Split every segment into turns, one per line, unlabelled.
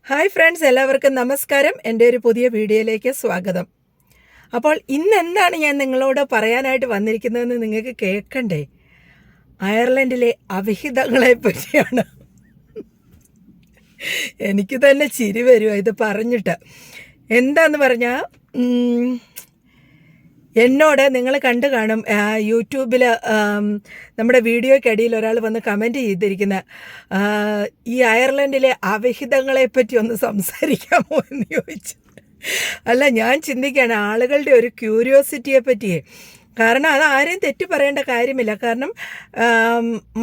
Hi friends, എല്ലാവർക്കും നമസ്കാരം. എൻ്റെ ഒരു പുതിയ വീഡിയോയിലേക്ക് സ്വാഗതം. അപ്പോൾ ഇന്ന് എന്താണ് ഞാൻ നിങ്ങളോട് പറയാനായിട്ട് വന്നിരിക്കുന്നതെന്ന് നിങ്ങൾക്ക് കേൾക്കണ്ടേ? അയർലൻഡിലെ അവിഹിതങ്ങളെ പറ്റിയാണ്. എനിക്ക് തന്നെ ചിരി വരുക ഇത് പറഞ്ഞിട്ട്. എന്താന്ന് പറഞ്ഞാൽ എന്നോട് നിങ്ങൾ കണ്ടു കാണും യൂട്യൂബിൽ നമ്മുടെ വീഡിയോയ്ക്കടിയിൽ ഒരാൾ വന്ന് കമൻറ്റ് ചെയ്തിരിക്കുന്ന ഈ അയർലൻഡിലെ അവിഹിതങ്ങളെപ്പറ്റി ഒന്ന് സംസാരിക്കാമോ എന്ന് ചോദിച്ചു. അല്ല, ഞാൻ ചിന്തിക്കുകയാണ് ആളുകളുടെ ഒരു ക്യൂരിയോസിറ്റിയെ പറ്റിയേ. കാരണം അത് ആരെയും തെറ്റു പറയേണ്ട കാര്യമില്ല. കാരണം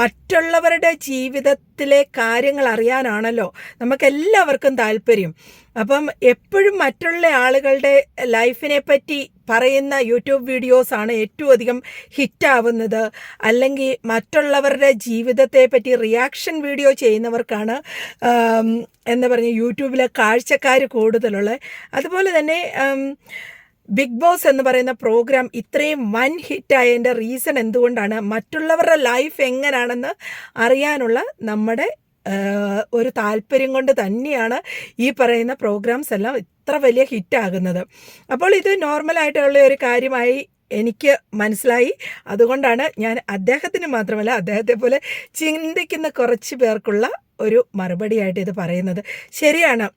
മറ്റുള്ളവരുടെ ജീവിതത്തിലെ കാര്യങ്ങൾ അറിയാനാണല്ലോ നമുക്കെല്ലാവർക്കും താല്പര്യം. അപ്പം എപ്പോഴും മറ്റുള്ള ആളുകളുടെ ലൈഫിനെ പറ്റി പറയുന്ന യൂട്യൂബ് വീഡിയോസാണ് ഏറ്റവും അധികം ഹിറ്റാവുന്നത്. അല്ലെങ്കിൽ മറ്റുള്ളവരുടെ ജീവിതത്തെ പറ്റി റിയാക്ഷൻ വീഡിയോ ചെയ്യുന്നവർക്കാണ് എന്താ പറയുക യൂട്യൂബിലെ കാഴ്ചക്കാർ കൂടുതലുള്ളത്. അതുപോലെ തന്നെ ബിഗ് ബോസ് എന്ന് പറയുന്ന പ്രോഗ്രാം ഇത്രയും വൻ ഹിറ്റായതിൻ്റെ റീസൺ എന്തുകൊണ്ടാണ്? മറ്റുള്ളവരുടെ ലൈഫ് എങ്ങനെയാണെന്ന് അറിയാനുള്ള നമ്മുടെ ഒരു താല്പര്യം കൊണ്ട് തന്നെയാണ് ഈ പറയുന്ന പ്രോഗ്രാംസ് എല്ലാം ഇത്ര വലിയ ഹിറ്റാകുന്നത്. അപ്പോൾ ഇത് നോർമലായിട്ടുള്ള ഒരു കാര്യമായി എനിക്ക് മനസ്സിലായി. അതുകൊണ്ടാണ് ഞാൻ അദ്ദേഹത്തിന് മാത്രമല്ല, അദ്ദേഹത്തെ പോലെ ചിന്തിക്കുന്ന കുറച്ച് പേർക്കുള്ള ഒരു മറുപടിയായിട്ട് ഇത് പറയുന്നത്. ശരിയാണ്,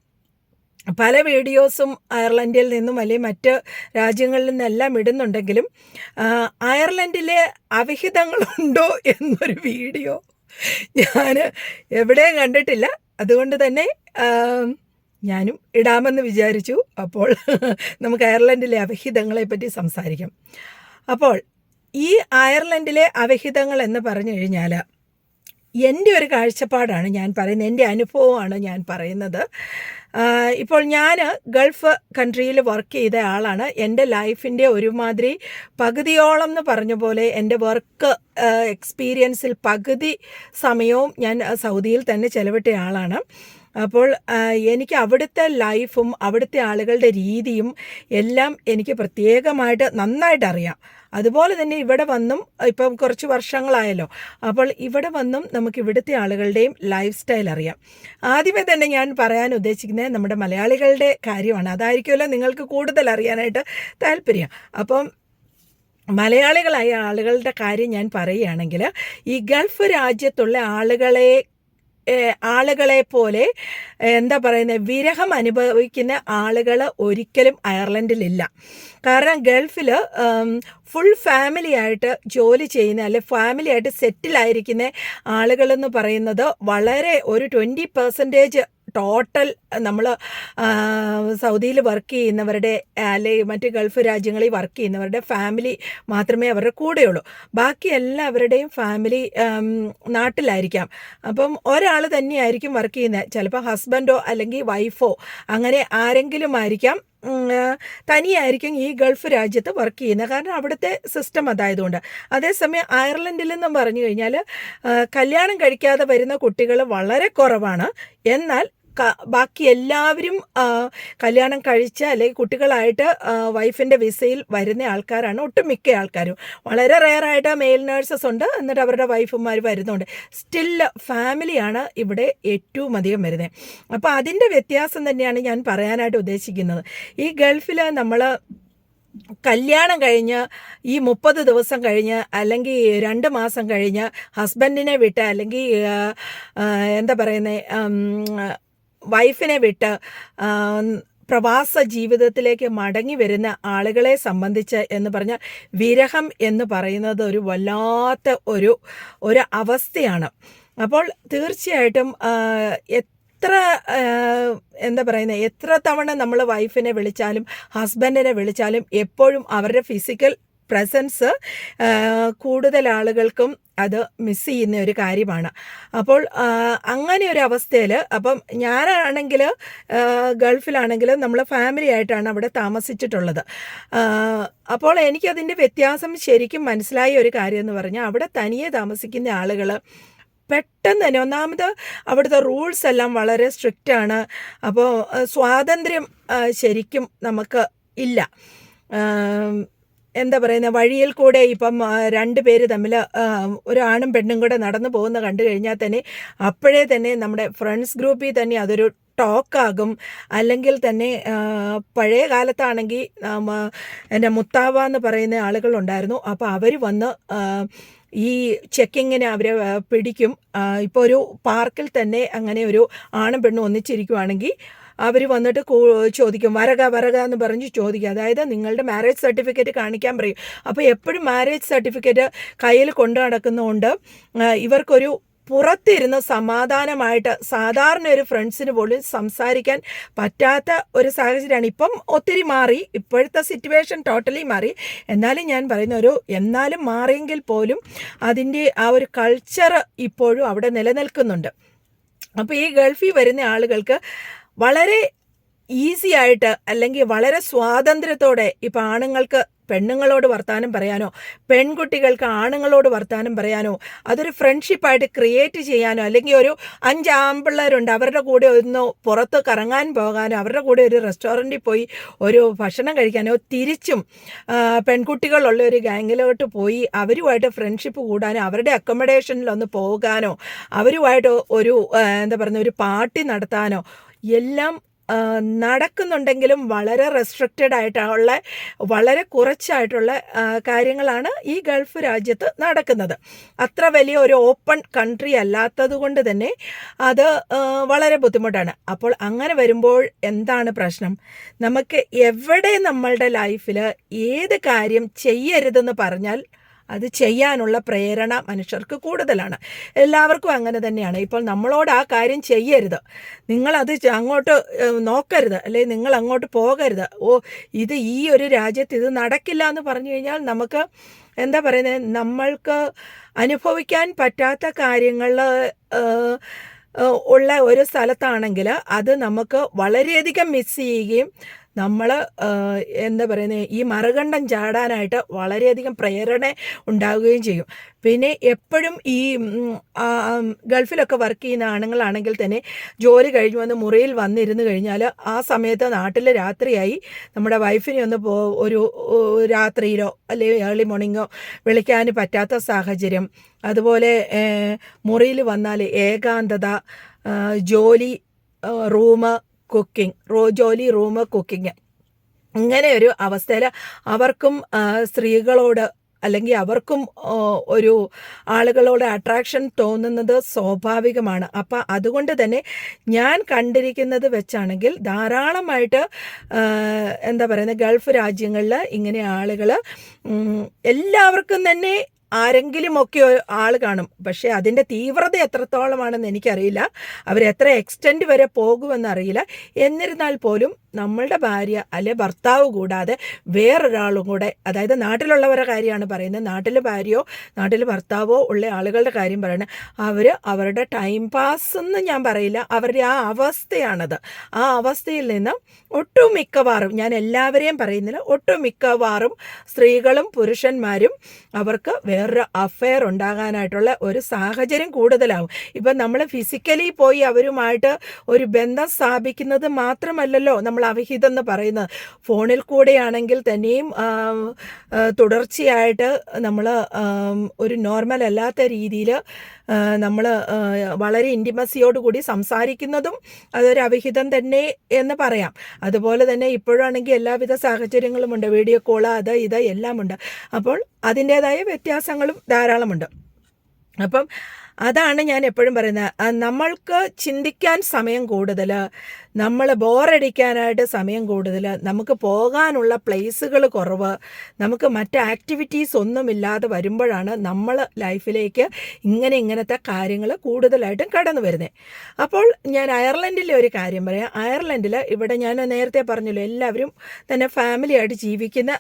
പല വീഡിയോസും അയർലൻഡിൽ നിന്നും അല്ലെങ്കിൽ മറ്റ് രാജ്യങ്ങളിൽ നിന്നെല്ലാം ഇടുന്നുണ്ടെങ്കിലും അയർലൻഡിലെ അവിഹിതങ്ങളുണ്ടോ എന്നൊരു വീഡിയോ ഞാൻ എവിടെയും കണ്ടിട്ടില്ല. അതുകൊണ്ട് തന്നെ ഞാനും ഇടാമെന്ന് വിചാരിച്ചു. അപ്പോൾ നമുക്ക് അയർലൻഡിലെ അവിഹിതങ്ങളെ പറ്റി സംസാരിക്കാം. അപ്പോൾ ഈ അയർലൻഡിലെ അവിഹിതങ്ങൾ എന്ന് പറഞ്ഞു കഴിഞ്ഞാൽ എൻ്റെ ഒരു കാഴ്ചപ്പാടാണ് ഞാൻ പറയുന്നത്, എൻ്റെ അനുഭവമാണ് ഞാൻ പറയുന്നത്. ഇപ്പോൾ ഞാൻ ഗൾഫ് കൺട്രിയിൽ വർക്ക് ചെയ്ത ആളാണ്. എൻ്റെ ലൈഫിൻ്റെ ഒരുമാതിരി പകുതിയോളം എന്ന് പറഞ്ഞ പോലെ എൻ്റെ വർക്ക് എക്സ്പീരിയൻസിൽ പകുതി സമയവും ഞാൻ സൗദിയിൽ തന്നെ ചെലവിട്ട ആളാണ്. അപ്പോൾ എനിക്ക് അവിടുത്തെ ലൈഫും അവിടുത്തെ ആളുകളുടെ രീതിയും എല്ലാം എനിക്ക് പ്രത്യേകമായിട്ട് നന്നായിട്ട് അറിയാം. അതുപോലെ തന്നെ ഇവിടെ വന്നും ഇപ്പം കുറച്ച് വർഷങ്ങളായല്ലോ. അപ്പോൾ ഇവിടെ വന്നും നമുക്ക് ഇവിടുത്തെ ആളുകളുടെയും ലൈഫ് സ്റ്റൈൽ അറിയാം. ആദ്യമേ തന്നെ ഞാൻ പറയാൻ ഉദ്ദേശിക്കുന്നത് നമ്മുടെ മലയാളികളുടെ കാര്യമാണ്. അതായിരിക്കുമല്ലോ നിങ്ങൾക്ക് കൂടുതൽ അറിയാനായിട്ട് താല്പര്യം. അപ്പം മലയാളികളായ ആളുകളുടെ കാര്യം ഞാൻ പറയുകയാണെങ്കിൽ, ഈ ഗൾഫ് രാജ്യത്തുള്ള ആളുകളെ പോലെ എന്താ പറയുന്നത്, വിരഹം അനുഭവിക്കുന്ന ആളുകൾ ഒരിക്കലും അയർലൻഡിലില്ല. കാരണം ഗൾഫിൽ ഫുൾ ഫാമിലി ആയിട്ട് ജോലി ചെയ്യുന്ന അല്ലെ ഫാമിലി ആയിട്ട് സെറ്റിലായിരിക്കുന്ന ആളുകളെന്ന് പറയുന്നത് വളരെ ഒരു 20% ടോട്ടൽ നമ്മൾ സൗദിയിൽ വർക്ക് ചെയ്യുന്നവരുടെ അല്ലെങ്കിൽ മറ്റ് ഗൾഫ് രാജ്യങ്ങളിൽ വർക്ക് ചെയ്യുന്നവരുടെ ഫാമിലി മാത്രമേ അവരുടെ കൂടെയുള്ളൂ. ബാക്കി എല്ലാവരുടെയും ഫാമിലി നാട്ടിലായിരിക്കാം. അപ്പം ഒരാൾ തന്നെയായിരിക്കും വർക്ക് ചെയ്യുന്നത്. ചിലപ്പോൾ ഹസ്ബൻഡോ അല്ലെങ്കിൽ വൈഫോ അങ്ങനെ ആരെങ്കിലും ആയിരിക്കാം തനിയായിരിക്കും ഈ ഗൾഫ് രാജ്യത്ത് വർക്ക് ചെയ്യുന്നത്. കാരണം അവിടുത്തെ സിസ്റ്റം അതായതുകൊണ്ട്. അതേസമയം അയർലൻഡിലെന്നും പറഞ്ഞു കഴിഞ്ഞാൽ കല്യാണം കഴിക്കാതെ വരുന്ന കുട്ടികൾ വളരെ കുറവാണ്. എന്നാൽ ബാക്കി എല്ലാവരും കല്യാണം കഴിച്ച് അല്ലെങ്കിൽ കുട്ടികളായിട്ട് വൈഫിൻ്റെ വിസയിൽ വരുന്ന ആൾക്കാരാണ് ഒട്ടുമിക്ക ആൾക്കാരും. വളരെ റെയറായിട്ട് മെയിൽ നേഴ്സസ് ഉണ്ട്, എന്നിട്ട് അവരുടെ വൈഫുമാർ വരുന്നുണ്ട്. സ്റ്റിൽ ഫാമിലിയാണ് ഇവിടെ ഏറ്റവും അധികം വരുന്നത്. അപ്പോൾ അതിൻ്റെ വ്യത്യാസം തന്നെയാണ് ഞാൻ പറയാനായിട്ട് ഉദ്ദേശിക്കുന്നത്. ഈ ഗൾഫിൽ നമ്മൾ കല്യാണം കഴിഞ്ഞ് ഈ 30 ദിവസം കഴിഞ്ഞ് അല്ലെങ്കിൽ 2 മാസം കഴിഞ്ഞ് ഹസ്ബൻഡിനെ വിട്ട് അല്ലെങ്കിൽ എന്താ പറയുന്നത് വൈഫിനെ വിട്ട് പ്രവാസ ജീവിതത്തിലേക്ക് മടങ്ങി വരുന്ന ആളുകളെ സംബന്ധിച്ച് എന്ന് പറഞ്ഞാൽ വിരഹം എന്ന് പറയുന്നത് ഒരു വല്ലാത്ത ഒരു അവസ്ഥയാണ്. അപ്പോൾ തീർച്ചയായിട്ടും എന്താ പറയുന്നത്, എത്ര തവണ നമ്മൾ വൈഫിനെ വിളിച്ചാലും ഹസ്ബൻഡിനെ വിളിച്ചാലും എപ്പോഴും അവരുടെ ഫിസിക്കൽ പ്രസൻസ് കൂടുതൽ ആളുകൾക്കും അത് മിസ് ചെയ്യുന്ന ഒരു കാര്യമാണ്. അപ്പോൾ അങ്ങനെ ഒരു അവസ്ഥയിൽ അപ്പം ഞാനാണെങ്കിൽ ഗൾഫിലാണെങ്കിൽ നമ്മൾ ഫാമിലി ആയിട്ടാണ് അവിടെ താമസിച്ചിട്ടുള്ളത്. അപ്പോൾ എനിക്കതിൻ്റെ വ്യത്യാസം ശരിക്കും മനസ്സിലായ ഒരു കാര്യം എന്ന് പറഞ്ഞാൽ, അവിടെ തനിയെ താമസിക്കുന്ന ആളുകൾ പെട്ടെന്ന് തന്നെ ഒന്നാമത് അവിടുത്തെ റൂൾസ് എല്ലാം വളരെ സ്ട്രിക്റ്റാണ്. അപ്പോൾ സ്വാതന്ത്ര്യം ശരിക്കും നമുക്ക് ഇല്ല. എന്താ പറയുന്നത്, വഴിയിൽ കൂടെ ഇപ്പം രണ്ട് പേര് തമ്മിൽ ഒരു ആണും പെണ്ണും കൂടെ നടന്നു പോകുന്ന കണ്ടു കഴിഞ്ഞാൽ തന്നെ അപ്പോഴേ തന്നെ നമ്മുടെ ഫ്രണ്ട്സ് ഗ്രൂപ്പിൽ തന്നെ അതൊരു ടോക്കാകും. അല്ലെങ്കിൽ തന്നെ പഴയ കാലത്താണെങ്കിൽ എൻ്റെ മുത്താവ എന്ന് പറയുന്ന ആളുകളുണ്ടായിരുന്നു. അപ്പോൾ അവർ വന്ന് ഈ ചെക്കിങ്ങിന് അവരെ പിടിക്കും. ഇപ്പോൾ ഒരു പാർക്കിൽ തന്നെ അങ്ങനെ ഒരു ആണും പെണ്ണും ഒന്നിച്ചിരിക്കുവാണെങ്കിൽ അവർ വന്നിട്ട് ചോദിക്കും, വരക എന്ന് പറഞ്ഞ് ചോദിക്കും. അതായത് നിങ്ങളുടെ മാരേജ് സർട്ടിഫിക്കറ്റ് കാണിക്കാൻ പറയും. അപ്പോൾ എപ്പോഴും മാരേജ് സർട്ടിഫിക്കറ്റ് കയ്യിൽ കൊണ്ടു നടക്കുന്നതുകൊണ്ട് ഇവർക്കൊരു പുറത്തിരുന്ന് സമാധാനമായിട്ട് സാധാരണ ഒരു ഫ്രണ്ട്സിന് പോലും സംസാരിക്കാൻ പറ്റാത്ത ഒരു സാഹചര്യമാണ്. ഇപ്പം ഒത്തിരി മാറി, ഇപ്പോഴത്തെ സിറ്റുവേഷൻ ടോട്ടലി മാറി. എന്നാലും ഞാൻ പറയുന്ന എന്നാലും മാറിയെങ്കിൽ പോലും അതിൻ്റെ ആ ഒരു കൾച്ചർ ഇപ്പോഴും അവിടെ നിലനിൽക്കുന്നുണ്ട്. അപ്പോൾ ഈ ഗൾഫിൽ വരുന്ന ആളുകൾക്ക് വളരെ ഈസി ആയിട്ട് അല്ലെങ്കിൽ വളരെ സ്വാതന്ത്ര്യത്തോടെ ഇപ്പം ആണുങ്ങൾക്ക് പെണ്ണുങ്ങളോട് വർത്താനം പറയാനോ പെൺകുട്ടികൾക്ക് ആണുങ്ങളോട് വർത്താനം പറയാനോ അതൊരു ഫ്രണ്ട്ഷിപ്പായിട്ട് ക്രിയേറ്റ് ചെയ്യാനോ, അല്ലെങ്കിൽ ഒരു 5 ആൺപിള്ളേരുണ്ട് അവരുടെ കൂടെ ഒന്ന് പുറത്ത് കറങ്ങാൻ പോകാനോ അവരുടെ കൂടെ ഒരു റെസ്റ്റോറൻറ്റിൽ പോയി ഒരു ഭക്ഷണം കഴിക്കാനോ, തിരിച്ചും പെൺകുട്ടികളുള്ള ഒരു ഗാങ്ങിലോട്ട് പോയി അവരുമായിട്ട് ഫ്രണ്ട്ഷിപ്പ് കൂടാനോ അവരുടെ അക്കോമഡേഷനിലൊന്ന് പോകാനോ അവരുമായിട്ട് ഒരു എന്താ പറയുക ഒരു പാർട്ടി നടത്താനോ എല്ലാം നടക്കുന്നുണ്ടെങ്കിലും വളരെ റെസ്ട്രിക്റ്റഡ് ആയിട്ടുള്ള വളരെ കുറച്ചായിട്ടുള്ള കാര്യങ്ങളാണ് ഈ ഗൾഫ് രാജ്യത്ത് നടക്കുന്നത്. അത്ര വലിയ ഒരു ഓപ്പൺ കൺട്രി അല്ലാത്തത് കൊണ്ട് തന്നെ അത് വളരെ ബുദ്ധിമുട്ടാണ്. അപ്പോൾ അങ്ങനെ വരുമ്പോൾ എന്താണ് പ്രശ്നം? നമുക്ക് എവിടെ നമ്മളുടെ ലൈഫിൽ ഏത് കാര്യം ചെയ്യരുതെന്ന് പറഞ്ഞാൽ അത് ചെയ്യാനുള്ള പ്രേരണ മനുഷ്യർക്ക് കൂടുതലാണ്. എല്ലാവർക്കും അങ്ങനെ തന്നെയാണ്. ഇപ്പോൾ നമ്മളോട് ആ കാര്യം ചെയ്യരുത്, നിങ്ങളത് അങ്ങോട്ട് നോക്കരുത്, അല്ലെങ്കിൽ നിങ്ങൾ അങ്ങോട്ട് പോകരുത്, ഇത് ഈ ഒരു രാജ്യത്ത് ഇത് നടക്കില്ല എന്ന് പറഞ്ഞു കഴിഞ്ഞാൽ നമുക്ക് എന്താ പറയുന്നത്, നമ്മൾക്ക് അനുഭവിക്കാൻ പറ്റാത്ത കാര്യങ്ങൾ ഉള്ള ഒരു സ്ഥലത്താണെങ്കിൽ അത് നമുക്ക് വളരെയധികം മിസ് ചെയ്യുകയും നമ്മൾ എന്താ പറയുന്നത് ഈ മറുകണ്ഠം ചാടാനായിട്ട് വളരെയധികം പ്രേരണ ഉണ്ടാവുകയും ചെയ്യും. പിന്നെ എപ്പോഴും ഈ ഗൾഫിലൊക്കെ വർക്ക് ചെയ്യുന്ന ആണുങ്ങളാണെങ്കിൽ തന്നെ ജോലി കഴിഞ്ഞ് വന്ന് മുറിയിൽ വന്നിരുന്ന് കഴിഞ്ഞാൽ ആ സമയത്ത് നാട്ടിൽ രാത്രിയായി നമ്മുടെ വൈഫിനെ ഒന്ന് ഒരു രാത്രിയിലോ അല്ലെങ്കിൽ ഏർലി മോർണിംഗോ വിളിക്കാൻ പറ്റാത്ത സാഹചര്യം. അതുപോലെ മുറിയിൽ വന്നാൽ ഏകാന്തത, ജോലി റൂം കുക്കിംഗ് ഇങ്ങനെ ഒരു അവസ്ഥയിൽ അവർക്കും സ്ത്രീകളോട് അല്ലെങ്കിൽ അവർക്കും ഒരു ആളുകളോട് അട്രാക്ഷൻ തോന്നുന്നത് സ്വാഭാവികമാണ്. അപ്പം അതുകൊണ്ട് തന്നെ ഞാൻ കണ്ടിരിക്കുന്നത് വെച്ചാണെങ്കിൽ ധാരാളമായിട്ട് എന്താ പറയുന്നത് ഗൾഫ് രാജ്യങ്ങളിൽ ഇങ്ങനെ ആളുകൾ എല്ലാവർക്കും തന്നെ ആരെങ്കിലുമൊക്കെ ആൾ കാണും. പക്ഷേ അതിൻ്റെ തീവ്രത എത്രത്തോളമാണെന്ന് എനിക്കറിയില്ല, അവരെത്ര എക്സ്റ്റെൻഡ് വരെ പോകുമെന്നറിയില്ല. എന്നിരുന്നാൽ പോലും നമ്മളുടെ ഭാര്യ അല്ലെ ഭർത്താവ് കൂടാതെ വേറൊരാളും കൂടെ, അതായത് നാട്ടിലുള്ളവരുടെ കാര്യമാണ് പറയുന്നത്, നാട്ടിൽ ഭാര്യയോ നാട്ടിൽ ഭർത്താവോ ഉള്ള ആളുകളുടെ കാര്യം പറയുന്നത്, അവരുടെ ടൈം പാസ് എന്ന് ഞാൻ പറയില്ല, അവരുടെ ആ അവസ്ഥയാണത്. ആ അവസ്ഥയിൽ നിന്ന് ഒട്ടുമിക്കവാറും, ഞാൻ എല്ലാവരെയും പറയുന്നില്ല, ഒട്ടുമിക്കവാറും സ്ത്രീകളും പുരുഷന്മാരും അവർക്ക് വേറൊരു അഫെയർ ഉണ്ടാകാനായിട്ടുള്ള ഒരു സാഹചര്യം കൂടുതലാവും. ഇപ്പം നമ്മൾ ഫിസിക്കലി പോയി അവരുമായിട്ട് ഒരു ബന്ധം സ്ഥാപിക്കുന്നത് മാത്രമല്ലല്ലോ നമ്മൾ അവിഹിതം എന്ന് പറയുന്നത്, ഫോണിൽ കൂടെയാണെങ്കിൽ തന്നെയും തുടർച്ചയായിട്ട് നമ്മൾ ഒരു നോർമൽ അല്ലാത്ത രീതിയിൽ നമ്മൾ വളരെ ഇൻറ്റിമസിയോടുകൂടി സംസാരിക്കുന്നതും അതൊരു അവിഹിതം തന്നെ എന്ന് പറയാം. അതുപോലെ തന്നെ ഇപ്പോഴാണെങ്കിൽ എല്ലാവിധ സാഹചര്യങ്ങളുമുണ്ട്, വീഡിയോ കോൾ ഇത് എല്ലാമുണ്ട്. അപ്പോൾ അതിൻ്റേതായ വ്യത്യാസങ്ങളും ധാരാളമുണ്ട്. അപ്പം അതാണ് ഞാൻ എപ്പോഴും പറയുന്നത്, നമ്മൾക്ക് ചിന്തിക്കാൻ സമയം കൂടുതൽ, നമ്മൾ ബോറടിക്കാനായിട്ട് സമയം കൂടുതൽ, നമുക്ക് പോകാനുള്ള പ്ലേസുകൾ കുറവ്, നമുക്ക് മറ്റ് ആക്ടിവിറ്റീസ് ഒന്നുമില്ലാതെ വരുമ്പോഴാണ് നമ്മൾ ലൈഫിലേക്ക് ഇങ്ങനത്തെ കാര്യങ്ങൾ കൂടുതലായിട്ടും കടന്നു വരുന്നത്. അപ്പോൾ ഞാൻ അയർലൻഡിലെ ഒരു കാര്യം പറയാം. അയർലൻഡിൽ ഇവിടെ ഞാൻ നേരത്തെ പറഞ്ഞല്ലോ, എല്ലാവരും തന്നെ ഫാമിലി ആയിട്ട് ജീവിക്കുന്ന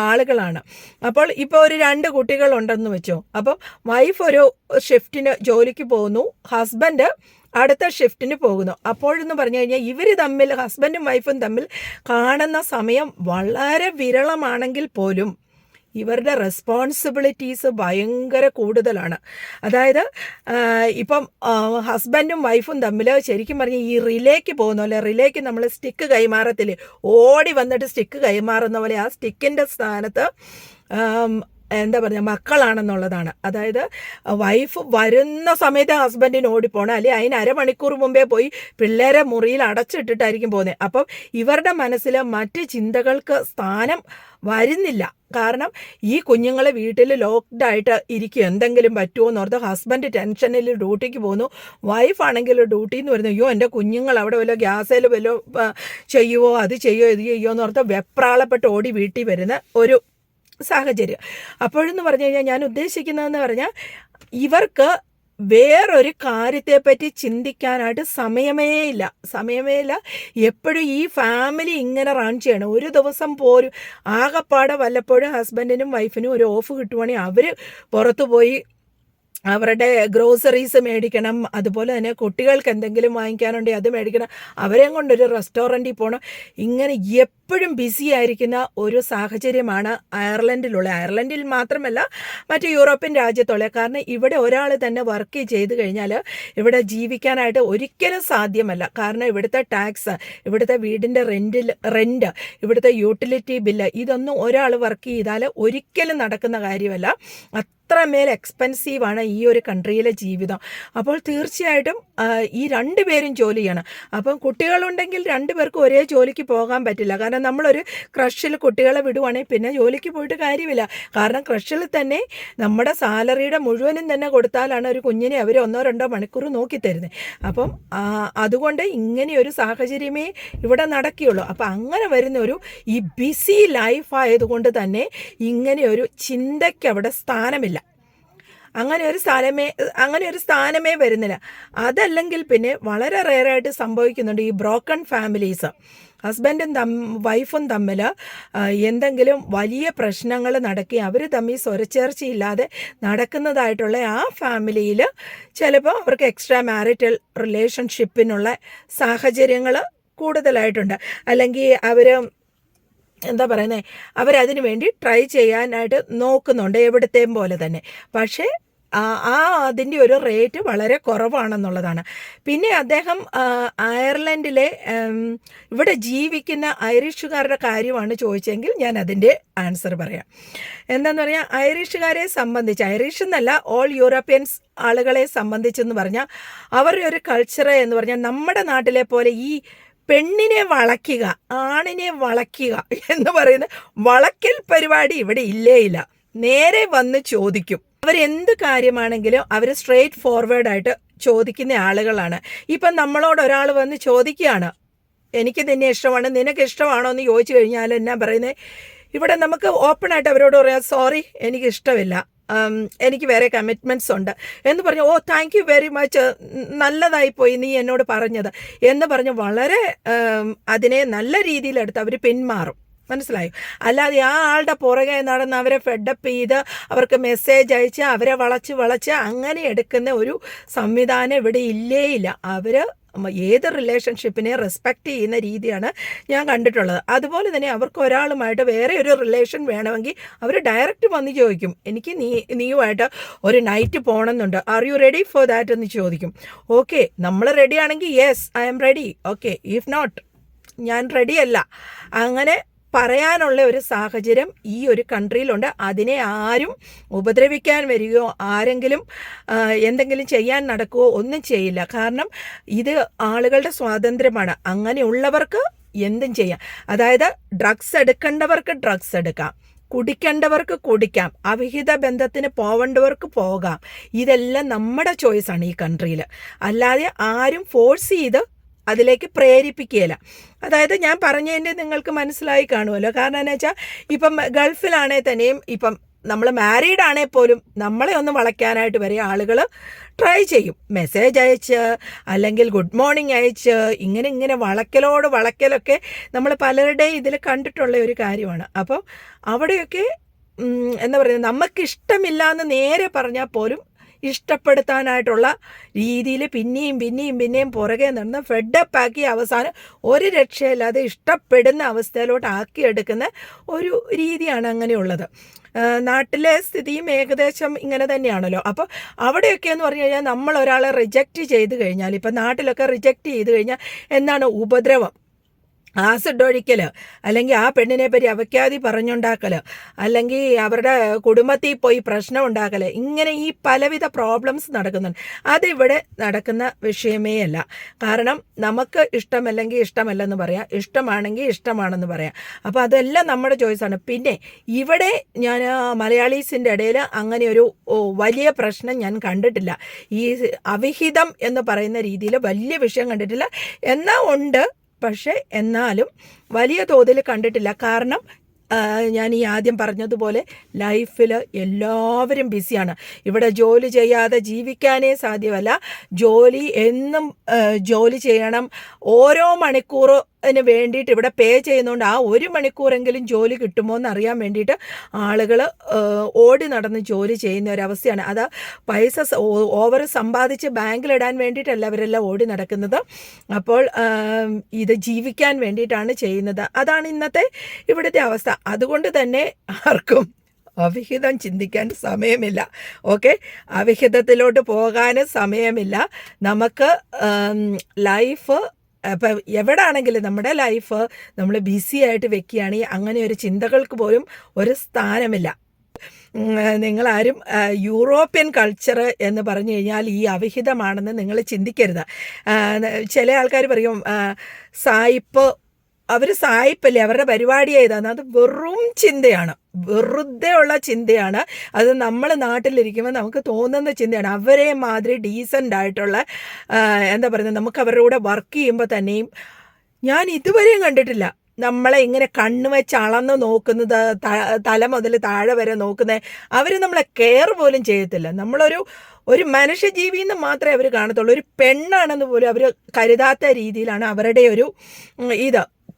ആളുകളാണ്. അപ്പോൾ ഇപ്പോൾ ഒരു 2 കുട്ടികളുണ്ടെന്ന് വെച്ചോ, അപ്പം വൈഫ് ഒരു ഷിഫ്റ്റിന് ജോലിക്ക് പോകുന്നു, ഹസ്ബൻഡ് അടുത്ത ഷിഫ്റ്റിന് പോകുന്നു. അപ്പോഴെന്ന് പറഞ്ഞു കഴിഞ്ഞാൽ ഇവർ തമ്മിൽ, ഹസ്ബൻഡും വൈഫും തമ്മിൽ കാണുന്ന സമയം വളരെ വിരളമാണെങ്കിൽ പോലും ഇവരുടെ റെസ്പോൺസിബിലിറ്റീസ് ഭയങ്കര കൂടുതലാണ്. അതായത് ഇപ്പം ഹസ്ബൻഡും വൈഫും തമ്മിൽ ശരിക്കും പറഞ്ഞാൽ ഈ റിലേക്ക് പോകുന്ന റിലേക്ക് നമ്മൾ സ്റ്റിക്ക് കൈമാറത്തില്ലേ, ഓടി വന്നിട്ട് സ്റ്റിക്ക് കൈമാറുന്ന പോലെ ആ സ്റ്റിക്കിൻ്റെ സ്ഥാനത്ത് എന്താ പറയുക മക്കളാണെന്നുള്ളതാണ്. അതായത് വൈഫ് വരുന്ന സമയത്ത് ഹസ്ബൻഡിന് ഓടിപ്പോണം, അല്ലെങ്കിൽ അതിന് അരമണിക്കൂർ മുമ്പേ പോയി പിള്ളേരെ മുറിയിൽ അടച്ചിട്ടിട്ടായിരിക്കും പോകുന്നത്. അപ്പം ഇവരുടെ മനസ്സിൽ മറ്റ് ചിന്തകൾക്ക് സ്ഥാനം വരുന്നില്ല. കാരണം ഈ കുഞ്ഞുങ്ങൾ വീട്ടിൽ ലോക്ക്ഡായിട്ട് ഇരിക്കും, എന്തെങ്കിലും പറ്റുമോ എന്ന് ഓർത്ത് ഹസ്ബൻഡ് ടെൻഷനിൽ ഡ്യൂട്ടിക്ക് പോകുന്നു. വൈഫാണെങ്കിൽ ഡ്യൂട്ടിയിൽ നിന്ന് വരുന്നു, അയ്യോ എൻ്റെ കുഞ്ഞുങ്ങൾ അവിടെ വല്ല ഗ്യാസേൽ വല്ലോ ചെയ്യുമോ, അത് ചെയ്യുമോ ഇത് ചെയ്യുമോ എന്ന് ഓർത്ത് വെപ്രാളപ്പെട്ട് ഓടി വീട്ടിൽ വരുന്ന ഒരു സാഹചര്യം. അപ്പോഴെന്ന് പറഞ്ഞു കഴിഞ്ഞാൽ ഞാൻ ഉദ്ദേശിക്കുന്നതെന്ന് പറഞ്ഞാൽ ഇവർക്ക് വേറൊരു കാര്യത്തെപ്പറ്റി ചിന്തിക്കാനായിട്ട് സമയമേ ഇല്ല. എപ്പോഴും ഈ ഫാമിലി ഇങ്ങനെ റൺ ചെയ്യണം. ഒരു ദിവസം പോലും ആകപ്പാടെ വല്ലപ്പോഴും ഹസ്ബൻഡിനും വൈഫിനും ഒരു ഓഫ് കിട്ടുവാണെങ്കിൽ അവർ പുറത്തു പോയി അവരുടെ ഗ്രോസറീസ് മേടിക്കണം, അതുപോലെ തന്നെ കുട്ടികൾക്ക് എന്തെങ്കിലും വാങ്ങിക്കാനുണ്ടെങ്കിൽ അത് മേടിക്കണം, അവരെയും കൊണ്ടൊരു റെസ്റ്റോറൻറ്റിൽ പോകണം. ഇങ്ങനെ എപ്പോഴും ബിസി ആയിരിക്കുന്ന ഒരു സാഹചര്യമാണ് അയർലൻഡിൽ മാത്രമല്ല മറ്റ് യൂറോപ്യൻ രാജ്യത്തുള്ള. കാരണം ഇവിടെ ഒരാൾ തന്നെ വർക്ക് ചെയ്ത് കഴിഞ്ഞാൽ ഇവിടെ ജീവിക്കാനായിട്ട് ഒരിക്കലും സാധ്യമല്ല. കാരണം ഇവിടുത്തെ ടാക്സ്, ഇവിടുത്തെ വീടിൻ്റെ റെൻറ്റ്, ഇവിടുത്തെ യൂട്ടിലിറ്റി ബില്ല്, ഇതൊന്നും ഒരാൾ വർക്ക് ചെയ്താൽ ഒരിക്കലും നടക്കുന്ന കാര്യമല്ല. അത്രമേൽ എക്സ്പെൻസീവാണ് ഈ ഒരു കൺട്രിയിലെ ജീവിതം. അപ്പോൾ തീർച്ചയായിട്ടും ഈ രണ്ടുപേരും ജോലി ചെയ്യണം. അപ്പം കുട്ടികളുണ്ടെങ്കിൽ രണ്ടുപേർക്കും ഒരേ ജോലിക്ക് പോകാൻ പറ്റില്ല. കാരണം നമ്മളൊരു ക്രഷിൽ കുട്ടികളെ വിടുവാണെങ്കിൽ പിന്നെ ജോലിക്ക് പോയിട്ട് കാര്യമില്ല. കാരണം ക്രഷിൽ തന്നെ നമ്മുടെ സാലറിയുടെ മുഴുവനും തന്നെ കൊടുത്താലാണ് ഒരു കുഞ്ഞിനെ അവർ 1-2 മണിക്കൂർ നോക്കി തരുന്നത്. അപ്പം അതുകൊണ്ട് ഇങ്ങനെയൊരു സാഹചര്യമേ ഇവിടെ നടക്കുകയുള്ളൂ. അപ്പം അങ്ങനെ വരുന്ന ഈ ബിസി ലൈഫ് ആയതുകൊണ്ട് തന്നെ ഇങ്ങനെയൊരു ചിന്തയ്ക്ക് അവിടെ സ്ഥാനമില്ല. അങ്ങനെ ഒരു സ്ഥാനമേ വരുന്നില്ല. അതല്ലെങ്കിൽ പിന്നെ വളരെ റെയറായിട്ട് സംഭവിക്കുന്നുണ്ട് ഈ ബ്രോക്കൺ ഫാമിലീസ്. ഹസ്ബൻഡും വൈഫും തമ്മിൽ എന്തെങ്കിലും വലിയ പ്രശ്നങ്ങൾ നടക്കി അവർ തമ്മിൽ സ്വരച്ചേർച്ചയില്ലാതെ നടക്കുന്നതായിട്ടുള്ള ആ ഫാമിലിയിൽ ചിലപ്പോൾ അവർക്ക് എക്സ്ട്രാ മാരിറ്റൽ റിലേഷൻഷിപ്പിനുള്ള സാഹചര്യങ്ങൾ കൂടുതലായിട്ടുണ്ട്. അല്ലെങ്കിൽ എന്താ പറയുന്നത്, അവരതിനു വേണ്ടി ട്രൈ ചെയ്യാനായിട്ട് നോക്കുന്നുണ്ട് എവിടത്തെയും പോലെ തന്നെ. പക്ഷേ അതിൻ്റെ ഒരു റേറ്റ് വളരെ കുറവാണെന്നുള്ളതാണ്. പിന്നെ അദ്ദേഹം അയർലൻഡിലെ ഇവിടെ ജീവിക്കുന്ന ഐറിഷുകാരുടെ കാര്യമാണ് ചോദിച്ചെങ്കിൽ ഞാൻ അതിൻ്റെ ആൻസർ പറയാം. എന്താണെന്ന് പറഞ്ഞാൽ ഐറിഷുകാരെ സംബന്ധിച്ച്, ഐറിഷ് എന്നല്ല ഓൾ യൂറോപ്യൻസ് ആളുകളെ സംബന്ധിച്ചെന്ന് പറഞ്ഞാൽ അവരുടെ ഒരു കൾച്ചർ എന്ന് പറഞ്ഞാൽ നമ്മുടെ നാട്ടിലെ പോലെ ഈ പെണ്ണിനെ വളയ്ക്കുക, ആണിനെ വളയ്ക്കുക എന്ന് പറയുന്ന വളയ്ക്കൽ പരിപാടി ഇവിടെ ഇല്ല. നേരെ വന്ന് ചോദിക്കും. അവരെന്ത് കാര്യമാണെങ്കിലും അവർ സ്ട്രെയിറ്റ് ഫോർവേഡായിട്ട് ചോദിക്കുന്ന ആളുകളാണ്. ഇപ്പം നമ്മളോട് ഒരാൾ വന്ന് ചോദിക്കുകയാണ്, എനിക്ക് നിന്നെ ഇഷ്ടമാണ്, നിനക്ക് ഇഷ്ടമാണോ എന്ന് ചോദിച്ചു കഴിഞ്ഞാൽ എന്നാ പറയുന്നത്, ഇവിടെ നമുക്ക് ഓപ്പണായിട്ട് അവരോട് പറയാം, സോറി എനിക്ക് ഇഷ്ടമില്ല, എനിക്ക് വേറെ കമ്മിറ്റ്മെൻറ്റ്സ് ഉണ്ട് എന്ന് പറഞ്ഞു. ഓ താങ്ക് യു വെരി മച്ച്, നല്ലതായിപ്പോയി നീ എന്നോട് പറഞ്ഞത് എന്ന് പറഞ്ഞ് വളരെ അതിനെ നല്ല രീതിയിലെടുത്ത് അവർ പിന്മാറും. മനസ്സിലായോ? അല്ലാതെ ആ ആളുടെ പുറകെ നടന്ന് അവരെ ഫെഡപ്പ് ചെയ്ത് അവർക്ക് മെസ്സേജ് അയച്ച് അവരെ വളച്ച് അങ്ങനെ എടുക്കുന്ന ഒരു സംവിധാനം ഇവിടെ ഇല്ല. അവർ ഏത് റിലേഷൻഷിപ്പിനെ റെസ്പെക്റ്റ് ചെയ്യുന്ന രീതിയാണ് ഞാൻ കണ്ടിട്ടുള്ളത്. അതുപോലെ തന്നെ അവർക്ക് ഒരാളുമായിട്ട് വേറെ ഒരു റിലേഷൻ വേണമെങ്കിൽ അവർ ഡയറക്റ്റ് വന്ന് ചോദിക്കും, എനിക്ക് നീയുമായിട്ട് ഒരു നൈറ്റ് പോകണമെന്നുണ്ട്, are you ready for that എന്ന് ചോദിക്കും. ഓക്കെ, നമ്മൾ റെഡി ആണെങ്കിൽ yes I am ready, okay, if not ഞാൻ റെഡിയല്ല, അങ്ങനെ പറയാനുള്ള ഒരു സാഹചര്യം ഈ ഒരു കൺട്രിയിലുണ്ട്. അതിനെ ആരും ഉപദ്രവിക്കാൻ വരികയോ ആരെങ്കിലും എന്തെങ്കിലും ചെയ്യാൻ നടക്കുകയോ ഒന്നും ചെയ്യില്ല. കാരണം ഇത് ആളുകളുടെ സ്വാതന്ത്ര്യമാണ്. അങ്ങനെയുള്ളവർക്ക് എന്തും ചെയ്യാം. അതായത് ഡ്രഗ്സ് എടുക്കേണ്ടവർക്ക് ഡ്രഗ്സ് എടുക്കാം, കുടിക്കേണ്ടവർക്ക് കുടിക്കാം, അവിഹിത ബന്ധത്തിന് പോവേണ്ടവർക്ക് പോകാം. ഇതെല്ലാം നമ്മുടെ ചോയ്സാണ് ഈ കൺട്രിയിൽ. അല്ലാതെ ആരും ഫോഴ്സ് ചെയ്ത് അതിലേക്ക് പ്രേരിപ്പിക്കുകയില്ല. അതായത് ഞാൻ പറഞ്ഞതിൻ്റെ നിങ്ങൾക്ക് മനസ്സിലായി കാണുമല്ലോ. കാരണം എന്ന് വെച്ചാൽ ഇപ്പം ഗൾഫിലാണെങ്കിൽ തന്നെയും ഇപ്പം നമ്മൾ മാരീഡ് ആണെങ്കിൽ പോലും നമ്മളെ ഒന്ന് വളയ്ക്കാനായിട്ട് വരെ ആളുകൾ ട്രൈ ചെയ്യും. മെസ്സേജ് അയച്ച് അല്ലെങ്കിൽ ഗുഡ് മോർണിംഗ് അയച്ച് ഇങ്ങനെ വളയ്ക്കലൊക്കെ നമ്മൾ പലരുടെയും ഇതിൽ കണ്ടിട്ടുള്ള ഒരു കാര്യമാണ്. അപ്പോൾ അവിടെയൊക്കെ എന്താ പറയുക, നമുക്കിഷ്ടമില്ല എന്ന് നേരെ പറഞ്ഞാൽ പോലും ഇഷ്ടപ്പെടുത്താനായിട്ടുള്ള രീതിയിൽ പിന്നെയും പുറകെ നിന്ന് ഫെഡപ്പാക്കി അവസാനം ഒരു രക്ഷയില്ലാതെ ഇഷ്ടപ്പെടുന്ന അവസ്ഥയിലോട്ട് ആക്കിയെടുക്കുന്ന ഒരു രീതിയാണ് അങ്ങനെയുള്ളത്. നാട്ടിലെ സ്ഥിതിയും ഏകദേശം ഇങ്ങനെ തന്നെയാണല്ലോ. അപ്പോൾ അവിടെയൊക്കെ എന്ന് പറഞ്ഞു കഴിഞ്ഞാൽ നമ്മൾ ഒരാളെ റിജക്റ്റ് ചെയ്ത് കഴിഞ്ഞാൽ, ഇപ്പം നാട്ടിലൊക്കെ റിജക്റ്റ് ചെയ്ത് കഴിഞ്ഞാൽ എന്താണ് ഉപദ്രവം, ആസിഡ് ഒഴിക്കൽ, അല്ലെങ്കിൽ ആ പെണ്ണിനെ പറ്റി അപഖ്യാതി പറഞ്ഞുണ്ടാക്കൽ, അല്ലെങ്കിൽ അവരുടെ കുടുംബത്തിൽ പോയി പ്രശ്നം ഉണ്ടാക്കൽ, ഇങ്ങനെ ഈ പലവിധ പ്രോബ്ലംസ് നടക്കുന്നുണ്ട്. അതിവിടെ നടക്കുന്ന വിഷയമേ അല്ല. കാരണം നമുക്ക് ഇഷ്ടമല്ലെങ്കിൽ ഇഷ്ടമല്ലെന്ന് പറയാം, ഇഷ്ടമാണെങ്കിൽ ഇഷ്ടമാണെന്ന് പറയാം. അപ്പോൾ അതെല്ലാം നമ്മുടെ ചോയ്സാണ്. പിന്നെ ഇവിടെ ഞാൻ മലയാളീസിൻ്റെ ഇടയിൽ അങ്ങനെ ഒരു വലിയ പ്രശ്നം ഞാൻ കണ്ടിട്ടില്ല. ഈ അവിഹിതം എന്ന് പറയുന്ന രീതിയിൽ വലിയ വിഷയം കണ്ടിട്ടില്ല. എന്നാൽ ഉണ്ട്, പക്ഷേ എന്നാലും വലിയ തോതിൽ കണ്ടിട്ടില്ല. കാരണം ഞാൻ ഈ ആദ്യം പറഞ്ഞതുപോലെ ലൈഫിൽ എല്ലാവരും ബിസിയാണ്. ഇവിടെ ജോലി ചെയ്യാതെ ജീവിക്കാനേ സാധ്യമല്ല. ജോലി എന്നും ജോലി ചെയ്യണം. ഓരോ മണിക്കൂറിന് വേണ്ടിയിട്ട് ഇവിടെ പേ ചെയ്യുന്നതുകൊണ്ട് ആ ഒരു മണിക്കൂറെങ്കിലും ജോലി കിട്ടുമോ എന്നറിയാൻ വേണ്ടിയിട്ട് ആളുകൾ ഓടി നടന്ന് ജോലി ചെയ്യുന്ന ഒരവസ്ഥയാണ്. അത് പൈസ ഓവർ സമ്പാദിച്ച് ബാങ്കിലിടാൻ വേണ്ടിയിട്ടല്ല അവരെല്ലാം ഓടി നടക്കുന്നത്. അപ്പോൾ ഇത് ജീവിക്കാൻ വേണ്ടിയിട്ടാണ് ചെയ്യുന്നത്. അതാണ് ഇന്നത്തെ ഇവിടുത്തെ അവസ്ഥ. അതുകൊണ്ട് തന്നെ ആർക്കും അവിഹിതം ചിന്തിക്കാൻ സമയമില്ല. ഓക്കെ, അവിഹിതത്തിലോട്ട് പോകാൻ സമയമില്ല. നമുക്ക് ലൈഫ് ഇപ്പം എവിടെ ആണെങ്കിലും നമ്മുടെ ലൈഫ് നമ്മൾ ബിസി ആയിട്ട് വെക്കുകയാണെങ്കിൽ അങ്ങനെ ഒരു ചിന്തകൾക്ക് പോലും ഒരു സ്ഥാനമില്ല. നിങ്ങളാരും യൂറോപ്യൻ കൾച്ചർ എന്ന് പറഞ്ഞു കഴിഞ്ഞാൽ ഈ അവിഹിതമാണെന്ന് നിങ്ങൾ ചിന്തിക്കരുത്. ചില ആൾക്കാർ പറയും സായിപ്പ്, അവർ സായിപ്പല്ലേ, അവരുടെ പരിപാടി ഏതാണ്? അത് വെറും ചിന്തയാണ്, വെറുതെ ഉള്ള ചിന്തയാണ്. അത് നമ്മൾ നാട്ടിലിരിക്കുമ്പോൾ നമുക്ക് തോന്നുന്ന ചിന്തയാണ്. അവരെ മാതിരി ഡീസൻ്റ് ആയിട്ടുള്ള എന്താ പറയുന്നത്, നമുക്ക് അവരുടെ കൂടെ വർക്ക് ചെയ്യുമ്പോൾ തന്നെയും ഞാൻ ഇതുവരെയും കണ്ടിട്ടില്ല നമ്മളെ ഇങ്ങനെ കണ്ണ് വെച്ച് അളന്ന് നോക്കുന്നത്, തല മുതൽ താഴെ വരെ നോക്കുന്നത്. അവർ നമ്മളെ കെയർ പോലും ചെയ്യത്തില്ല. ഒരു മനുഷ്യജീവിന്ന് മാത്രമേ അവർ കാണത്തുള്ളൂ. ഒരു പെണ്ണാണെന്ന് പോലും അവർ കരുതാത്ത രീതിയിലാണ് അവരുടെ ഒരു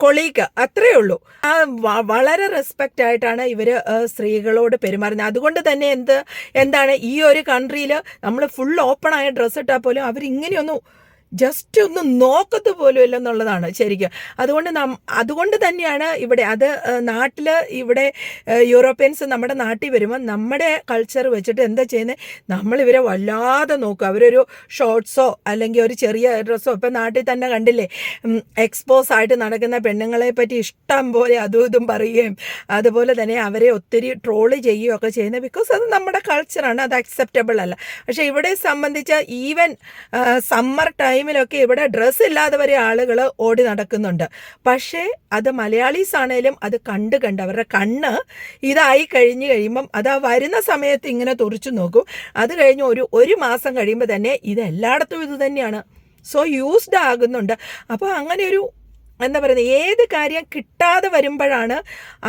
കൊളീഗ്, അത്രയേ ഉള്ളൂ. വളരെ റെസ്പെക്റ്റ് ആയിട്ടാണ് ഇവർ സ്ത്രീകളോട് പെരുമാറുന്നത്. അതുകൊണ്ട് തന്നെ എന്താണ് ഈ ഒരു കൺട്രിയിൽ നമ്മൾ ഫുൾ ഓപ്പണായ ഡ്രസ്സ് ഇട്ടാൽ പോലും അവരിങ്ങനെയൊന്നും ജസ്റ്റ് ഒന്ന് നോക്കത്ത് പോലും ഇല്ലെന്നുള്ളതാണ് ശരിക്കും. അതുകൊണ്ട് തന്നെയാണ് ഇവിടെ നാട്ടിൽ ഇവിടെ യൂറോപ്യൻസ് നമ്മുടെ നാട്ടിൽ വരുമ്പോൾ നമ്മുടെ കൾച്ചർ വെച്ചിട്ട് എന്താ ചെയ്യുന്നത്, നമ്മളിവരെ വല്ലാതെ നോക്കും. അവരൊരു ഷോർട്ട്സോ അല്ലെങ്കിൽ ഒരു ചെറിയ ഡ്രസ്സോ, ഇപ്പം നാട്ടിൽ തന്നെ കണ്ടില്ലേ എക്സ്പോസ് ആയിട്ട് നടക്കുന്ന പെണ്ണുങ്ങളെ പറ്റി ഇഷ്ടം പോലെ അതും ഇതും പറയുകയും അതുപോലെ തന്നെ അവരെ ഒത്തിരി ട്രോള് ചെയ്യുകയൊക്കെ ചെയ്യുന്നത്. ബിക്കോസ് അത് നമ്മുടെ കൾച്ചറാണ്, അത് അക്സെപ്റ്റബിൾ അല്ല. പക്ഷേ ഇവിടെ സംബന്ധിച്ച് ഈവൻ സമ്മർ ടൈമിലൊക്കെ ഇവിടെ ഡ്രസ്സ് ഇല്ലാതെ വരെ ആളുകൾ ഓടി നടക്കുന്നുണ്ട്. പക്ഷേ അത് മലയാളീസ് ആണേലും അത് കണ്ട് അവരുടെ കണ്ണ് ഇതായി കഴിയുമ്പം അത് വരുന്ന സമയത്ത് ഇങ്ങനെ തുറിച്ചു നോക്കും. അത് കഴിഞ്ഞ് ഒരു മാസം കഴിയുമ്പോൾ തന്നെ ഇത് എല്ലായിടത്തും ഇത് തന്നെയാണ്. സോ യൂസ്ഡ് ആകുന്നുണ്ട്. അപ്പോൾ അങ്ങനെ ഒരു എന്താ പറയുന്നത്, ഏത് കാര്യം കിട്ടാതെ വരുമ്പോഴാണ്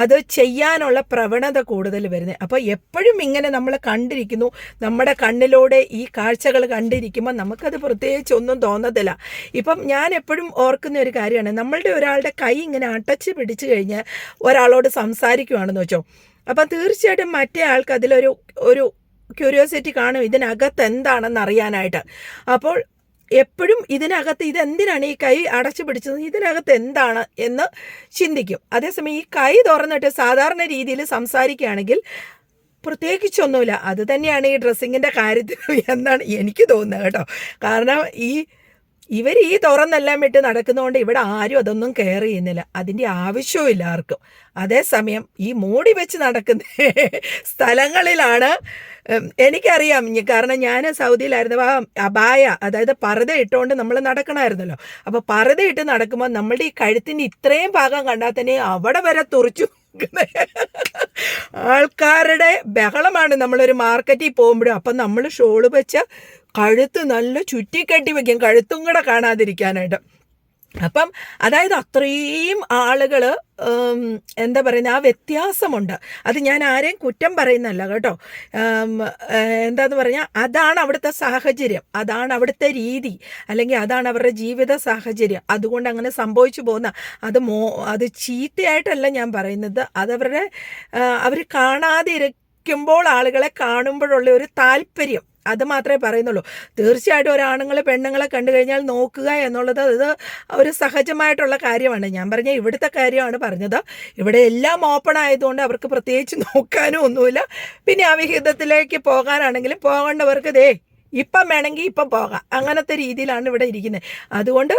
അത് ചെയ്യാനുള്ള പ്രവണത കൂടുതൽ വരുന്നത്. അപ്പോൾ എപ്പോഴും ഇങ്ങനെ നമ്മൾ കണ്ടിരിക്കുന്നു, നമ്മുടെ കണ്ണിലൂടെ ഈ കാഴ്ചകൾ കണ്ടിരിക്കുമ്പോൾ നമുക്കത് പ്രത്യേകിച്ച് ഒന്നും തോന്നത്തില്ല. ഇപ്പം ഞാൻ എപ്പോഴും ഓർക്കുന്ന ഒരു കാര്യമാണ്, നമ്മളുടെ ഒരാളുടെ കൈ ഇങ്ങനെ അടച്ച് പിടിച്ചു കഴിഞ്ഞ് ഒരാളോട് സംസാരിക്കുകയാണെന്ന് വെച്ചോ, അപ്പം തീർച്ചയായിട്ടും മറ്റേ ആൾക്ക് അതിലൊരു ക്യൂരിയോസിറ്റി കാണും, ഇതിനകത്ത് എന്താണെന്ന് അറിയാനായിട്ട്. അപ്പോൾ എപ്പോഴും ഇതിനകത്ത് ഇതെന്തിനാണ് ഈ കൈ അടച്ചു പിടിച്ചത്, ഇതിനകത്ത് എന്താണ് എന്ന് ചിന്തിക്കും. അതേസമയം ഈ കൈ തുറന്നിട്ട് സാധാരണ രീതിയിൽ സംസാരിക്കുകയാണെങ്കിൽ പ്രത്യേകിച്ചൊന്നുമില്ല. അത് തന്നെയാണ് ഈ ഡ്രസ്സിങ്ങിൻ്റെ കാര്യത്തിൽ എന്നാണ് എനിക്ക് തോന്നുന്നത് കേട്ടോ. കാരണം ഇവർ ഈ തുറന്നെല്ലാം വിട്ട് നടക്കുന്നതുകൊണ്ട് ഇവിടെ ആരും അതൊന്നും കെയർ ചെയ്യുന്നില്ല, അതിൻ്റെ ആവശ്യവും ആർക്കും. അതേസമയം ഈ മൂടി വെച്ച് നടക്കുന്ന സ്ഥലങ്ങളിലാണ് എനിക്കറിയാം. കാരണം ഞാൻ സൗദിയിലായിരുന്നു. അബായ, അതായത് പർദ്ദ ഇട്ടുകൊണ്ട് നമ്മൾ നടക്കണമായിരുന്നല്ലോ. അപ്പോൾ പർദ്ദ ഇട്ട് നടക്കുമ്പോൾ നമ്മളുടെ ഈ കഴുത്തിൻ്റെ ഇത്രയും ഭാഗം കണ്ടാൽ തന്നെ അവിടെ വരെ തുറിച്ചു ആൾക്കാരുടെ ബഹളമാണ്. നമ്മളൊരു മാർക്കറ്റിൽ പോകുമ്പോഴും അപ്പം നമ്മൾ ഷോള് വെച്ച് കഴുത്ത് നല്ല ചുറ്റിക്കെട്ടി വയ്ക്കും, കഴുത്തും കൂടെ കാണാതിരിക്കാനായിട്ട്. അപ്പം അതായത് അത്രയും ആളുകൾ എന്താ പറയുന്നത്, ആ വ്യത്യാസമുണ്ട്. അത് ഞാൻ ആരെയും കുറ്റം പറയുന്നല്ല കേട്ടോ. എന്താന്ന് പറഞ്ഞാൽ അതാണ് അവിടുത്തെ സാഹചര്യം, അതാണ് അവിടുത്തെ രീതി, അല്ലെങ്കിൽ അതാണ് അവരുടെ ജീവിത സാഹചര്യം. അതുകൊണ്ട് അങ്ങനെ സംഭവിച്ചു പോകുന്ന അത് ചീത്തയായിട്ടല്ല ഞാൻ പറയുന്നത്. അതവരുടെ അവർ കാണാതിരിക്കുമ്പോൾ ആളുകളെ കാണുമ്പോഴുള്ള ഒരു താല്പര്യം, അത് മാത്രമേ പറയുന്നുള്ളൂ. തീർച്ചയായിട്ടും ഒരാണുങ്ങൾ പെണ്ണുങ്ങളെ കണ്ടു കഴിഞ്ഞാൽ നോക്കുക എന്നുള്ളത് ഇത് ഒരു സഹജമായിട്ടുള്ള കാര്യമാണ്. ഞാൻ പറഞ്ഞ ഇവിടുത്തെ കാര്യമാണ് പറഞ്ഞത്. ഇവിടെ എല്ലാം ഓപ്പൺ ആയതുകൊണ്ട് അവർക്ക് പ്രത്യേകിച്ച് നോക്കാനും ഒന്നുമില്ല. പിന്നെ അവിഹിതത്തിലേക്ക് പോകാനാണെങ്കിലും പോകേണ്ടവർക്ക് ഇപ്പം വേണമെങ്കിൽ ഇപ്പം പോകാം, അങ്ങനത്തെ രീതിയിലാണ് ഇവിടെ ഇരിക്കുന്നത്. അതുകൊണ്ട്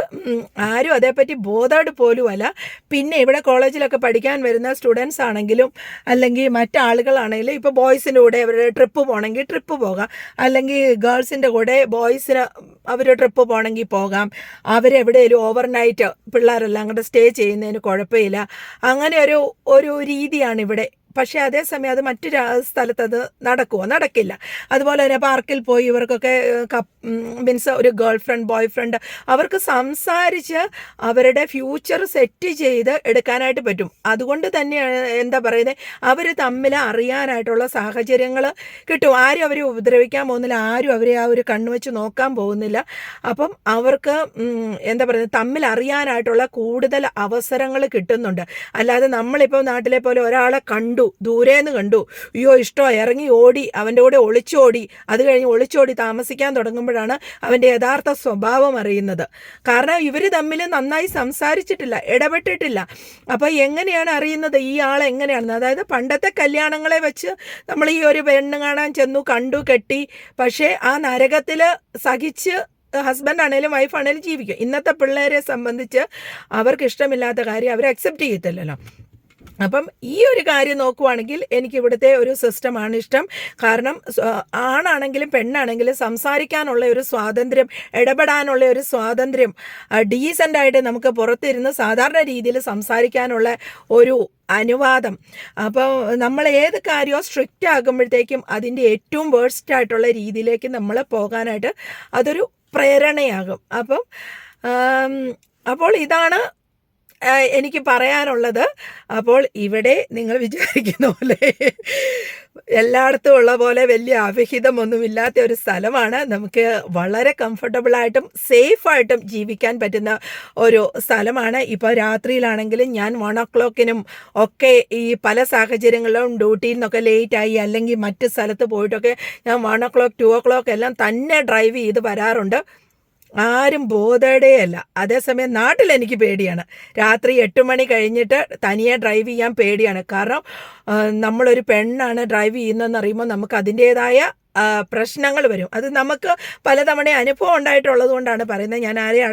ആരും അതേപ്പറ്റി ബോധേഡ് പോലുമല്ല. പിന്നെ ഇവിടെ കോളേജിലൊക്കെ പഠിക്കാൻ വരുന്ന സ്റ്റുഡൻസ് ആണെങ്കിലും അല്ലെങ്കിൽ മറ്റാളുകളാണെങ്കിലും ഇപ്പോൾ ബോയ്സിൻ്റെ കൂടെ അവർ ട്രിപ്പ് പോകണമെങ്കിൽ ട്രിപ്പ് പോകാം, അല്ലെങ്കിൽ ഗേൾസിൻ്റെ കൂടെ ബോയ്സിന് അവർ ട്രിപ്പ് പോകണമെങ്കിൽ പോകാം. അവരെവിടെയെങ്കിലും ഓവർനൈറ്റ് പിള്ളേരെല്ലാം കൂടെ സ്റ്റേ ചെയ്യുന്നതിന് കുഴപ്പമില്ല. അങ്ങനെ ഒരു രീതിയാണ് ഇവിടെ. പക്ഷേ അതേസമയം അത് മറ്റു സ്ഥലത്ത് അത് നടക്കില്ല. അതുപോലെ തന്നെ പാർക്കിൽ പോയി ഇവർക്കൊക്കെ മീൻസ് ഒരു ഗേൾ ഫ്രണ്ട് ബോയ് ഫ്രണ്ട് അവർക്ക് സംസാരിച്ച് അവരുടെ ഫ്യൂച്ചർ സെറ്റ് ചെയ്ത് എടുക്കാനായിട്ട് പറ്റും. അതുകൊണ്ട് തന്നെയാണ് എന്താ പറയുന്നത്, അവർ തമ്മിൽ അറിയാനായിട്ടുള്ള സാഹചര്യങ്ങൾ കിട്ടും. ആരും അവരെ ഉപദ്രവിക്കാൻ പോകുന്നില്ല, ആരും അവരെ ആ ഒരു കണ്ണുവെച്ച് നോക്കാൻ പോകുന്നില്ല. അപ്പം അവർക്ക് എന്താ പറയുന്നത്, തമ്മിൽ അറിയാനായിട്ടുള്ള കൂടുതൽ അവസരങ്ങൾ കിട്ടുന്നുണ്ട്. അല്ലാതെ നമ്മളിപ്പോൾ നാട്ടിലെ പോലെ ഒരാളെ ദൂരേന്ന് കണ്ടു, അയ്യോ ഇഷ്ടമോ, ഇറങ്ങി ഓടി അവൻ്റെ കൂടെ ഒളിച്ചോടി, അത് കഴിഞ്ഞ് ഒളിച്ചോടി താമസിക്കാൻ തുടങ്ങുമ്പോഴാണ് അവൻ്റെ യഥാർത്ഥ സ്വഭാവം അറിയുന്നത്. കാരണം ഇവർ തമ്മിൽ നന്നായി സംസാരിച്ചിട്ടില്ല, ഇടപെട്ടിട്ടില്ല. അപ്പോൾ എങ്ങനെയാണ് അറിയുന്നത് ഈ ആൾ എങ്ങനെയാണെന്ന്? അതായത് പണ്ടത്തെ കല്യാണങ്ങളെ വെച്ച് നമ്മൾ ഈ ഒരു പെണ്ണ് കാണാൻ ചെന്നു, കണ്ടു, കെട്ടി, പക്ഷേ ആ നരകത്തിൽ സഹിച്ച് ഹസ്ബൻഡ് ആണേലും വൈഫ് ആണേലും ജീവിക്കും. ഇന്നത്തെ പിള്ളേരെ സംബന്ധിച്ച് അവർക്ക് ഇഷ്ടമില്ലാത്ത കാര്യം അവർ അക്സെപ്റ്റ് ചെയ്യത്തില്ലല്ലോ. അപ്പം ഈ ഒരു കാര്യം നോക്കുവാണെങ്കിൽ എനിക്ക് ഇവിടുത്തെ ഒരു സിസ്റ്റമാണ് ഇഷ്ടം. കാരണം ആണാണെങ്കിലും പെണ്ണാണെങ്കിലും സംസാരിക്കാനുള്ള ഒരു സ്വാതന്ത്ര്യം, ഇടപെടാനുള്ള ഒരു സ്വാതന്ത്ര്യം, ഡീസൻ്റായിട്ട് നമുക്ക് പുറത്തിരുന്ന് സാധാരണ രീതിയിൽ സംസാരിക്കാനുള്ള ഒരു അനുവാദം. അപ്പോൾ നമ്മൾ ഏത് കാര്യവും സ്ട്രിക്റ്റ് ആകുമ്പോഴത്തേക്കും അതിൻ്റെ ഏറ്റവും വേഴ്സ്റ്റ് ആയിട്ടുള്ള രീതിയിലേക്ക് നമ്മൾ പോകാനായിട്ട് അതൊരു പ്രേരണയാകും. അപ്പോൾ ഇതാണ് എനിക്ക് പറയാനുള്ളത്. അപ്പോൾ ഇവിടെ നിങ്ങൾ വിചാരിക്കുന്ന പോലെ എല്ലായിടത്തും ഉള്ള പോലെ വലിയ അവിഹിതമൊന്നുമില്ലാത്ത ഒരു സ്ഥലമാണ്. നമുക്ക് വളരെ കംഫർട്ടബിളായിട്ടും സേഫായിട്ടും ജീവിക്കാൻ പറ്റുന്ന ഒരു സ്ഥലമാണ്. ഇപ്പോൾ രാത്രിയിലാണെങ്കിലും ഞാൻ 1 o'clock ഒക്കെ ഈ പല സാഹചര്യങ്ങളിലും ഡ്യൂട്ടിയിൽ നിന്നൊക്കെ ലേറ്റായി അല്ലെങ്കിൽ മറ്റ് സ്ഥലത്ത് പോയിട്ടൊക്കെ ഞാൻ 1 o'clock 2 o'clock എല്ലാം തന്നെ ഡ്രൈവ് ചെയ്ത് വരാറുണ്ട്. ആരും ബോധേഡേ അല്ല. അതേസമയം നാട്ടിലെനിക്ക് പേടിയാണ്. രാത്രി 8 മണി കഴിഞ്ഞിട്ട് തനിയെ ഡ്രൈവ് ചെയ്യാൻ പേടിയാണ്. കാരണം നമ്മളൊരു പെണ്ണാണ് ഡ്രൈവ് ചെയ്യുന്നതെന്ന് അറിയുമ്പോൾ നമുക്ക് അതിൻ്റേതായ പ്രശ്നങ്ങൾ വരും. അത് നമുക്ക് പലതവണ അനുഭവം ഉണ്ടായിട്ടുള്ളത് കൊണ്ടാണ് പറയുന്നത്. ഞാൻ ആരെയും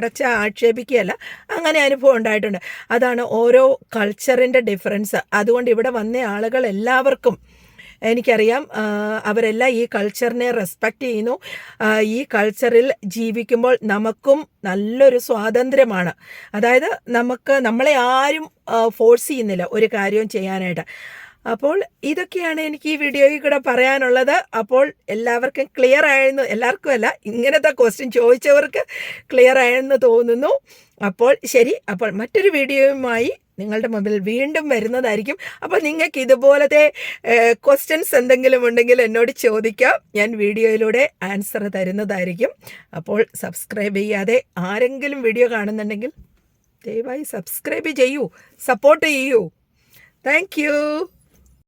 ആക്ഷേപിക്കുകയല്ല, അങ്ങനെ അനുഭവം ഉണ്ടായിട്ടുണ്ട്. അതാണ് ഓരോ കൾച്ചറിൻ്റെ ഡിഫറൻസ്. അതുകൊണ്ട് ഇവിടെ വന്ന ആളുകൾ എല്ലാവർക്കും എനിക്കറിയാം, അവരെല്ലാം ഈ കൾച്ചറിനെ റെസ്പെക്റ്റ് ചെയ്യുന്നു. ഈ കൾച്ചറിൽ ജീവിക്കുമ്പോൾ നമുക്കും നല്ലൊരു സ്വാതന്ത്ര്യമാണ്. അതായത് നമ്മളെ ആരും ഫോഴ്സ് ചെയ്യുന്നില്ല ഒരു കാര്യവും ചെയ്യാനായിട്ട്. അപ്പോൾ ഇതൊക്കെയാണ് എനിക്ക് ഈ വീഡിയോയിൽ കൂടെ പറയാനുള്ളത്. അപ്പോൾ എല്ലാവർക്കും ക്ലിയർ ആയെന്ന്, എല്ലാവർക്കും അല്ല, ഇങ്ങനത്തെ ക്വസ്റ്റ്യൻ ചോദിച്ചവർക്ക് ക്ലിയർ ആയെന്ന് തോന്നുന്നു. അപ്പോൾ ശരി, അപ്പോൾ മറ്റൊരു വീഡിയോയുമായി നിങ്ങളുടെ മുമ്പിൽ വീണ്ടും വരുന്നതായിരിക്കും. അപ്പോൾ നിങ്ങൾക്ക് ഇതുപോലത്തെ ക്വസ്റ്റ്യൻസ് എന്തെങ്കിലും ഉണ്ടെങ്കിൽ എന്നോട് ചോദിക്കാം, ഞാൻ വീഡിയോയിലൂടെ ആൻസർ തരുന്നതായിരിക്കും. അപ്പോൾ സബ്സ്ക്രൈബ് ചെയ്യാതെ ആരെങ്കിലും വീഡിയോ കാണുന്നുണ്ടെങ്കിൽ ദയവായി സബ്സ്ക്രൈബ് ചെയ്യൂ, സപ്പോർട്ട് ചെയ്യൂ. Thank you.